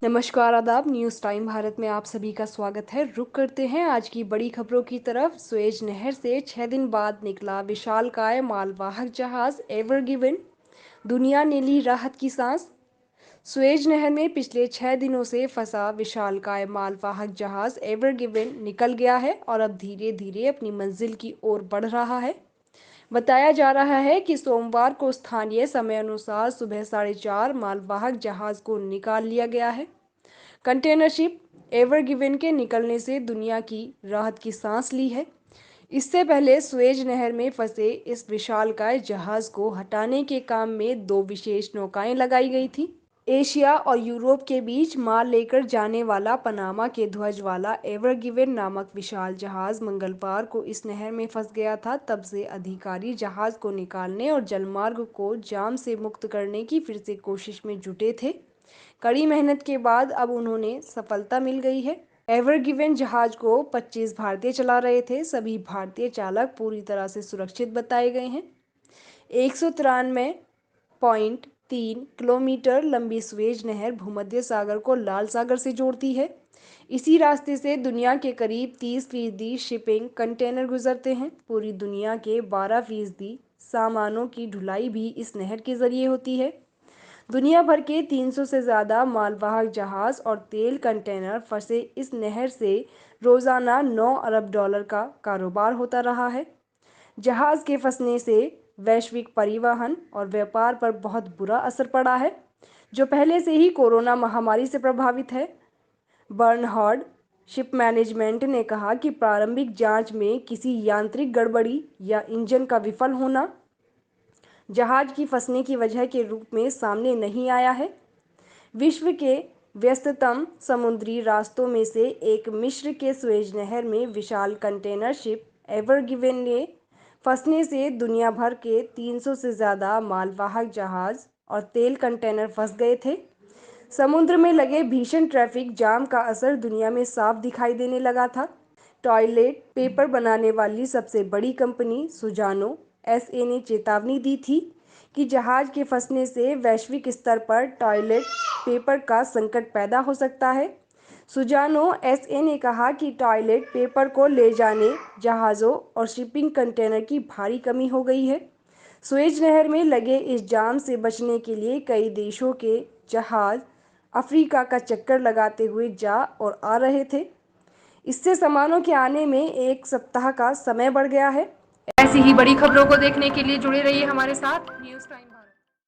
नमस्कार, आदाब। News time Bharat में आप सभी का स्वागत है। रुक करते हैं आज की बड़ी खबरों की तरफ। सुएज नहर से 6 दिन बाद निकला विशालकाय मालवाहक जहाज एवर गिवन, दुनिया ने ली राहत की सांस। सुएज नहर में पिछले 6 दिनों से फंसा विशालकाय मालवाहक जहाज एवर गिवन निकल गया है और अब धीरे धीरे अपनी मंजिल की ओर बढ़ रहा है। बताया जा रहा है कि सोमवार को स्थानीय समय अनुसार सुबह 4:30 मालवाहक जहाज को निकाल लिया गया है। कंटेनर शिप एवर गिवन के निकलने से दुनिया की राहत की सांस ली है। इससे पहले सुएज नहर में फंसे इस विशालकाय जहाज को हटाने के काम में 2 विशेष नौकाएं लगाई गई थी। एशिया और यूरोप के बीच माल लेकर जाने वाला पनामा के ध्वज वाला एवर गिवन नामक विशाल जहाज मंगलवार को इस नहर में फंस गया था। तब से अधिकारी जहाज को निकालने और जलमार्ग को जाम से मुक्त करने की फिर से कोशिश में जुटे थे। कड़ी मेहनत के बाद अब उन्होंने सफलता मिल गई है। एवर गिवन जहाज को 25 भारतीय चला रहे थे। सभी भारतीय चालक पूरी तरह से सुरक्षित बताए गए हैं। 193.3 किलोमीटर लंबी सुएज नहर भूमध्य सागर को लाल सागर से जोड़ती है। इसी रास्ते से दुनिया के करीब 30% शिपिंग कंटेनर गुजरते हैं। पूरी दुनिया के 12% सामानों की ढुलाई भी इस नहर के जरिए होती है। दुनिया भर के 300 से ज़्यादा मालवाहक जहाज और तेल कंटेनर फंसे इस नहर से रोज़ाना 9 अरब डॉलर का कारोबार होता रहा है। जहाज़ के फंसने से वैश्विक परिवहन और व्यापार पर बहुत बुरा असर पड़ा है, जो पहले से ही कोरोना महामारी से प्रभावित है। बर्नहार्ड शिप मैनेजमेंट ने कहा कि प्रारंभिक जांच में किसी यांत्रिक गड़बड़ी या इंजन का विफल होना जहाज की फंसने की वजह के रूप में सामने नहीं आया है। विश्व के व्यस्ततम समुद्री रास्तों में से एक मिस्र के सुएज नहर में विशाल कंटेनर शिप एवर गिवन ने फंसने से दुनिया भर के 300 से ज़्यादा मालवाहक जहाज और तेल कंटेनर फंस गए थे। समुद्र में लगे भीषण ट्रैफिक जाम का असर दुनिया में साफ दिखाई देने लगा था। टॉयलेट पेपर बनाने वाली सबसे बड़ी कंपनी सुजानो एसए ने चेतावनी दी थी कि जहाज के फंसने से वैश्विक स्तर पर टॉयलेट पेपर का संकट पैदा हो सकता है। सुजानो एसए ने कहा कि टॉयलेट पेपर को ले जाने जहाज़ों और शिपिंग कंटेनर की भारी कमी हो गई है। सुएज नहर में लगे इस जाम से बचने के लिए कई देशों के जहाज अफ्रीका का चक्कर लगाते हुए जा और आ रहे थे। इससे सामानों के आने में 1 सप्ताह का समय बढ़ गया है। ऐसी ही बड़ी खबरों को देखने के लिए जुड़े रहिए हमारे साथ न्यूज़ टाइम।